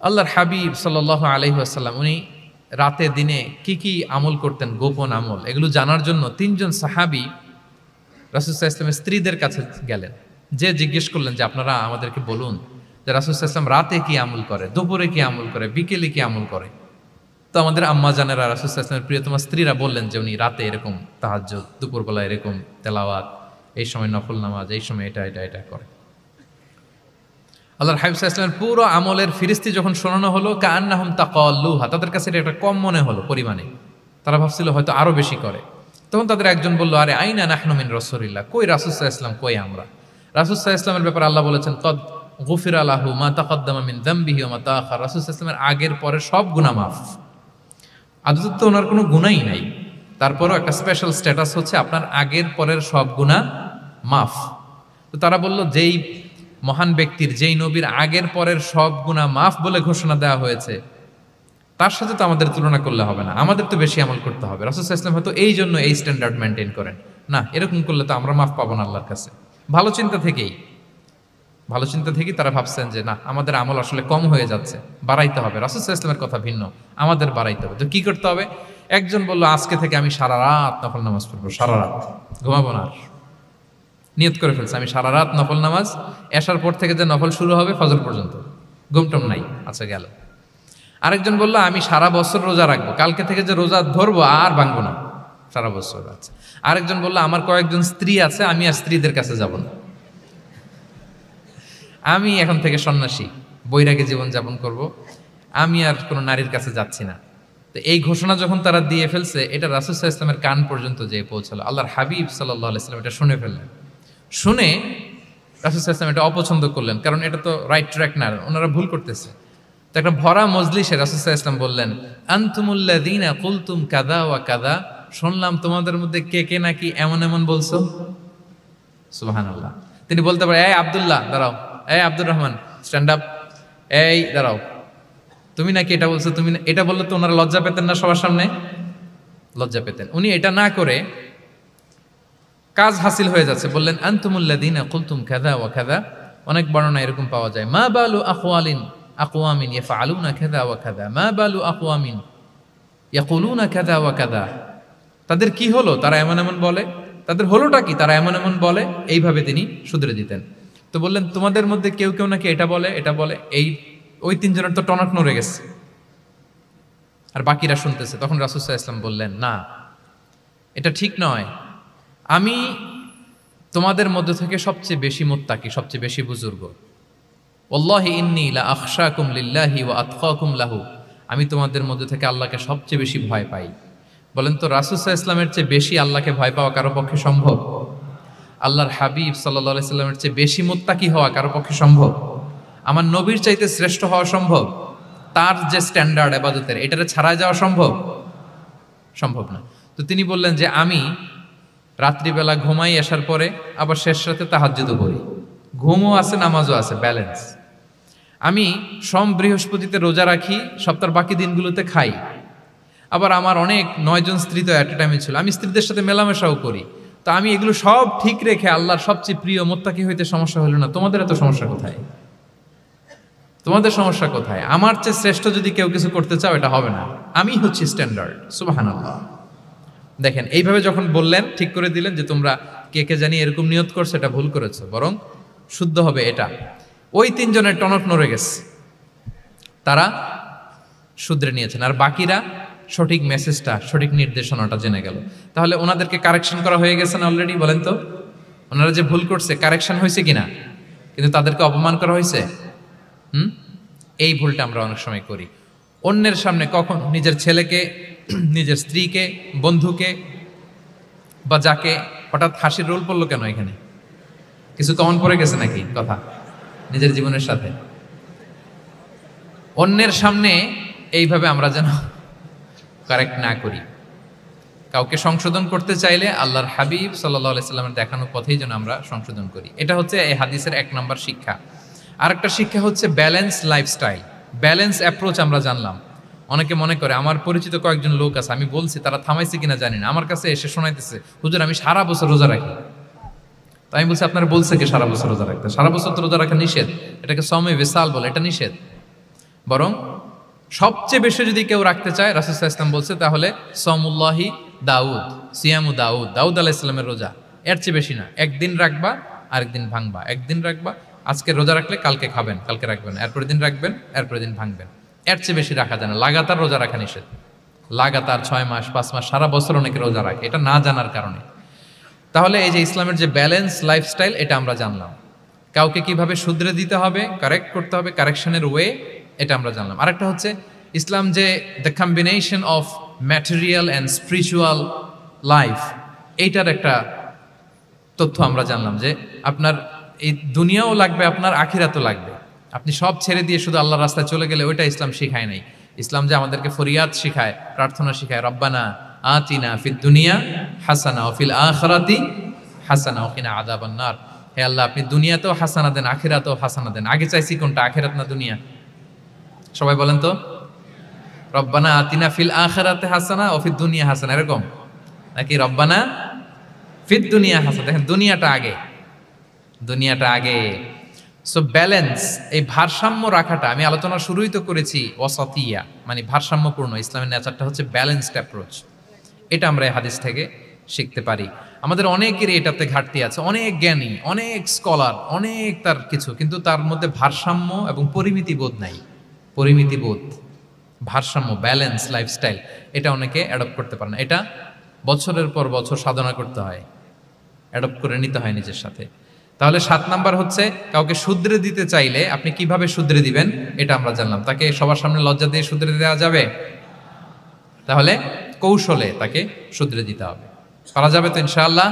আল্লাহর হাবিব সাল্লাল্লাহু আলাইহি ওয়াসাল্লাম উনি রাতে দিনে কি কি আমল করতেন, গোপন আমল, এগুলো জানার জন্য তিনজন সাহাবী রাসূল সাল্লাল্লাহু আলাইহি ওয়াসাল্লামের স্ত্রীদের কাছে গেলেন। যে জিজ্ঞেস করলেন যে আপনারা আমাদেরকে বলুন যে রাসূল সাল্লাল্লাহু আলাইহি ওয়াসাল্লাম রাতে কি আমল করে, দুপুরে কি আমল করে, বিকেলে কি আমল করে। তো আমাদের আম্মা জানেরা রাসূল সাল্লাল্লাহু আলাইহি ওয়াসাল্লামের প্রিয়তমা স্ত্রীরা বললেন যে উনি রাতে এরকম তাহাজ্জুদ, দুপুরবেলা এরকম তেলাওয়াত, এই সময় নফল নামাজ, এই সময় এটা এটা এটা করে। আল্লাহর হাবিব সাল্লাল্লাহু আলাইহি ওয়াসাল্লামের পুরো আমলের ফিরিস্তি যখন শোনানো হলো, কাআন্নাহুম তাকাল্লুহা, তাদের কাছে এটা একটা কম মনে হলো পরিমাণে। তারা ভাবছিল হয়তো আরো বেশি করে। তখন তাদের একজন বলল, আরে আইনা নাহনু মিন রাসূলিল্লাহ, কই রাসূল সাল্লাল্লাহু আলাইহি ওয়াসাল্লাম, কই আমরা। রাসূল সাল্লাল্লাহু আলাইহি ওয়াসাল্লামের ব্যাপারে আল্লাহ বলেছেন, কদ গুফিরা লাহু মা তাকাদ্দামা মিন যামবিহি ওয়া মা তাআখার। রাসূল সাল্লাল্লাহু আলাইহি ওয়াসাল্লামের আগের পরের সব গুনাহ মাফ। আদতে তো ওনার কোনো গুনাহই নাই, তারপরও একটা স্পেশাল স্ট্যাটাস হচ্ছে আপনার আগের পরের সব গুনাহ মাফ। তো তারা বলল, যেই মহান ব্যক্তির, যেই নবীর আগের পরের সব গুনাহ মাফ বলে ঘোষণা দেওয়া হয়েছে, তার সাথে তো আমাদের তুলনা করলে হবে না, আমাদের তো বেশি আমল করতে হবে। রাসূল সাল্লাল্লাহু আলাইহি ওয়াসাল্লাম হয়তো এই জন্য এই স্ট্যান্ডার্ড মেনটেন করেন না, এরকম করলে তো আমরা মাফ পাবো না আল্লাহর কাছে। ভালো চিন্তা থেকেই তারা ভাবছেন যে না, আমাদের আমল আসলে কম হয়ে যাচ্ছে, বাড়াইতে হবে। রাসূল সাল্লাল্লাহু আলাইহি ওয়াসাল্লামের কথা ভিন্ন, আমাদের বাড়াইতে হবে। তো কি করতে হবে? একজন বলল, আজকে থেকে আমি সারা রাত নফল নামাজ পড়বো, সারা রাত ঘুমাবো না। নিয়ত করে ফেলছে, আমি সারা রাত নফল নামাজ, এশার পর থেকে যে নফল শুরু হবে ফজর পর্যন্ত, ঘুমটম নাই। আচ্ছা, গেল। আরেকজন বলল, আমি সারা বছর রোজা রাখবো, কালকে থেকে যে রোজা ধরবো আর ভাঙবো না, সারা বছর। আচ্ছা। আরেকজন বলল, আমার কয়েকজন স্ত্রী আছে, আমি আর স্ত্রীদের কাছে যাব না, আমি এখন থেকে সন্ন্যাসী, বৈরাগী জীবন যাপন করব, আমি আর কোনো নারীর কাছে যাচ্ছি না। তো এই ঘোষণা যখন তারা দিয়ে ফেলছে, এটা রাসূল সাল্লাল্লাহু আলাইহি ওয়াসাল্লামের কান পর্যন্ত যেয়ে পৌঁছালো। আল্লাহর হাবিব সাল্লাল্লাহু আলাইহি ওয়াসাল্লাম এটা শুনে ফেললেন। শুনে রাসূল সাল্লাল্লাহু আলাইহি ওয়াসাল্লাম এটা অপছন্দ করলেন, কারণ এটা তো রাইট ট্র্যাক না, ওনারা ভুল করতেছে। তো একটা ভরা মজলিসে রাসূল সাল্লাল্লাহু আলাইহি ওয়াসাল্লাম বললেন, আনতুমুল্লাযীনা কুলতুম কাযা ওয়া কাযা, শুনলাম তোমাদের মধ্যে কে কে নাকি এমন এমন বলছো। সুবহানাল্লাহ। তিনি বলতে পারে, এই আব্দুল্লাহ দাঁড়াও, এই আব্দুর রহমান স্ট্যান্ড আপ, এই দাঁড়াও, তুমি নাকি এটা বলছো, তুমি এটা বললে তো ওনারা লজ্জা পেতেন না? সবার সামনে লজ্জা পেতেন। উনি এটা না করে কাজ হাসিল হয়ে যাচ্ছে, বললেন আনতুমুল্লাযীনা কুলতুম কাযা ওয়া কাযা। অনেক বর্ণনা এরকম পাওয়া যায়, মা বালু আকওয়ামিন ইয়াফআলুনা কাযা ওয়া কাযা, মা বালু আকওয়ামিন ইয়াকুলুনা কাযা ওয়া কাযা। তাদের কি হলো, তারা এমন এমন বলে, তাদের হলোটা কি, তারা এমন এমন বলে। এইভাবে তিনি শুধরে দিতেন। তো বললেন, তোমাদের মধ্যে কেউ কেউ নাকি এটা বলে, এটা বলে। ওই তিনজনের তো টনক নড়ে গেছে, আর বাকিরা শুনতেছে। তখন রাসূল সাল্লাল্লাহু আলাইহি ওয়াসাল্লাম বললেন, না, এটা ঠিক নয়। আমি তোমাদের মধ্য থেকে সবচেয়ে বেশি মুত্তাকি, সবচেয়ে বেশি বুজুর্গ। ওয়াল্লাহি ইন্নী লা আখশাকুম লিল্লাহি ওয়া আতকাকুম লাহু, আমি তোমাদের মধ্য থেকে আল্লাহকে সবচেয়ে বেশি ভয় পাই। বলেন তো, রাসূল সাল্লাল্লাহু আলাইহি ওয়াসাল্লামের চেয়ে বেশি আল্লাহকে ভয় পাওয়া কারো পক্ষে সম্ভব? আল্লাহর হাবিব সাল্লাল্লাহু আলাইহি ওয়াসাল্লামের চেয়ে বেশি মুত্তাকি হওয়া কারো পক্ষে সম্ভব? আমার নবীর চাইতে শ্রেষ্ঠ হওয়া সম্ভব? তার যে স্ট্যান্ডার্ড ইবাদতের, এটারে ছাড়ায় যাওয়া সম্ভব? সম্ভব না। তো তিনি বললেন যে আমি রাত্রিবেলা ঘুমাই এশার পরে, আবার শেষ রাতে তাহাজ্জুদও করি, ঘুমও আছে নামাজও আছে, ব্যালেন্স। আমি সোম বৃহস্পতিতে রোজা রাখি, সপ্তাহের বাকি দিনগুলোতে খাই। আবার আমার অনেক 9 জন স্ত্রী তো অ্যাট এ টাইমে ছিল, আমি স্ত্রীদের সাথে মেলামেশাও করি। তো আমি এগুলো সব ঠিক রেখে আল্লাহর সবচেয়ে প্রিয় মুত্তাকি হইতে সমস্যা হলো না। তোমাদের এত সমস্যা কোথায়? তোমাদের সমস্যা কোথায়? আমার চেয়ে শ্রেষ্ঠ যদি কেউ কিছু করতে চাও, এটা হবে না, আমি হচ্ছি স্ট্যান্ডার্ড। সুবহানাল্লাহ। দেখেন, এইভাবে যখন বললেন, ঠিক করে দিলেন যে তোমরা কে কে জানি এরকম নিয়ত করছো, এটা ভুল করেছো, বরং শুদ্ধ হবে এটা। ওই তিনজনের টনক নড়ে গেছে, তারা শুধরে নিয়েছেন, আর বাকিরা সঠিক মেসেজটা, সঠিক নির্দেশনাটা জেনে গেল। তাহলে ওনাদেরকে কারেকশন করা হয়ে গেছে না অলরেডি? বলেন তো, ওনারা যে ভুল করছে কারেকশন হয়েছে কিনা? কিন্তু তাদেরকে অপমান করা হয়েছে। এই ভুলটা আমরা অনেক সময় করি। অন্যের সামনে কখন নিজের ছেলেকে, নিজের স্ত্রীকে, বন্ধুকে বা যাকে, হঠাৎ হাসির রোল পড়লো কেন এখানে? কিছু কমন পড়ে গেছে নাকি কথা নিজের জীবনের সাথে? অন্যের সামনে এইভাবে আমরা যেন কারেক্ট না করি। কাউকে সংশোধন করতে চাইলে আল্লাহর হাবিব সাল্লাল্লাহু আলাইহি সাল্লামের দেখানো পথেই যেন আমরা সংশোধন করি। এটা হচ্ছে এই হাদিসের 1 নম্বর শিক্ষা। আরেকটা শিক্ষা হচ্ছে ব্যালেন্স লাইফস্টাইল, ব্যালেন্স অ্যাপ্রোচ। আমরা জানলাম, অনেকে মনে করে, আমার পরিচিত কয়েকজন লোক আছে, আমি বলছি, তারা থামাইছে কিনা জানি না, আমার কাছে এসে শোনাইতেছে, হুজুর আমি সারা বছর রোজা রাখি। তো আমি বলছি, আপনারা বলছে কি সারা বছর রোজা রাখতে? সারা বছর তো রোজা রাখা নিষেধ, এটাকে সওমে বিসাল বলে, এটা নিষেধ। বরং সবচেয়ে বেশি যদি কেউ রাখতে চায়, রাসূল সাল্লাল্লাহু আলাইহি ওয়াসাল্লাম বলছে, তাহলে সাওমুল্লাহি দাউদ, সিয়ামু দাউদ, দাউদ আলাইহিস সালামের রোজা। এর চেয়ে বেশি না। একদিন রাখবা, আরেকদিন ভাঙবা, একদিন রাখবা, আজকে রোজা রাখলে কালকে খাবেন, কালকে রাখবেন, এরপরের দিন রাখবেন, এরপরের দিন ভাঙবেন। এর চেয়ে বেশি রাখা যায় না। লাগাতার রোজা রাখা নিষেধ। লাগাতার 6 মাস 5 মাস সারা বছর অনেকে রোজা রাখে, এটা না জানার কারণে। তাহলে এই যে ইসলামের যে ব্যালেন্স লাইফস্টাইল, এটা আমরা জানলাম। কাউকে কিভাবে শুধরে দিতে হবে, কারেক্ট করতে হবে, কারেকশনের ওয়ে, এটা আমরা জানলাম। আরেকটা হচ্ছে ইসলাম যে the combination of material and spiritual life, এইটার একটা তথ্য আমরা জানলাম যে আপনার এই দুনিয়াও লাগবে, আপনার আখিরাতও লাগবে। আপনি সব ছেড়ে দিয়ে শুধু আল্লাহর রাস্তায় চলে গেলে ওইটা ইসলাম শিখায় নাই। ইসলাম যে আমাদেরকে ফরিয়াদ শিখায়, প্রার্থনা শিখায়, রব্বানা আতিনা ফিদ দুনিয়া হাসানা ও ফিল আখিরাতি হাসানা ওয়া কিনা আযাবান নার। হে আল্লাহ, আপনি দুনিয়াতেও হাসানা দেন, আখিরাতেও হাসানা দেন। আগে চাইছি কোনটা, আখিরাত না দুনিয়া? সবাই বলেন তো। রব্বানা আতিনা ফিল আখিরাতি হাসানা ও ফিদ দুনিয়া হাসানা, এরকম নাকি রব্বানা ফিদ দুনিয়া হাসানা? দেখেন, দুনিয়াটা আগে, দুনিয়াটা আগে। সো ব্যালেন্স, এই ভারসাম্য রাখাটা আমি আলোচনা শুরুই তো করেছি, ওয়াসাতিয়া মানে ভারসাম্যপূর্ণ। ইসলামের নেচারটা হচ্ছে ব্যালেন্সড অ্যাপ্রোচ। এটা আমরা এই হাদিস থেকে শিখতে পারি। আমাদের অনেকেরই এটাতে ঘাটতি আছে, অনেক জ্ঞানী, অনেক স্কলার, অনেক তার কিছু, কিন্তু তার মধ্যে ভারসাম্য এবং পরিমিতি বোধ নাই। পরিমিতি বোধ, ভারসাম্য, ব্যালেন্স লাইফস্টাইল, এটা অনেকে অ্যাডপ্ট করতে পারে না। এটা বছরের পর বছর সাধনা করতে হয়, অ্যাডপ্ট করে নিতে হয় নিজের সাথে। তাহলে 7 নাম্বার হচ্ছে, কাউকে শুধরে দিতে চাইলে আপনি কিভাবে শুধরে দিবেন, এটা আমরা জানলাম। তাকে সবার সামনে লজ্জা দিয়ে শুধরে দেওয়া যাবে? তাহলে কৌশলে তাকে শুধরে দিতে হবে। পারা যাবে তো ইনশাআল্লাহ?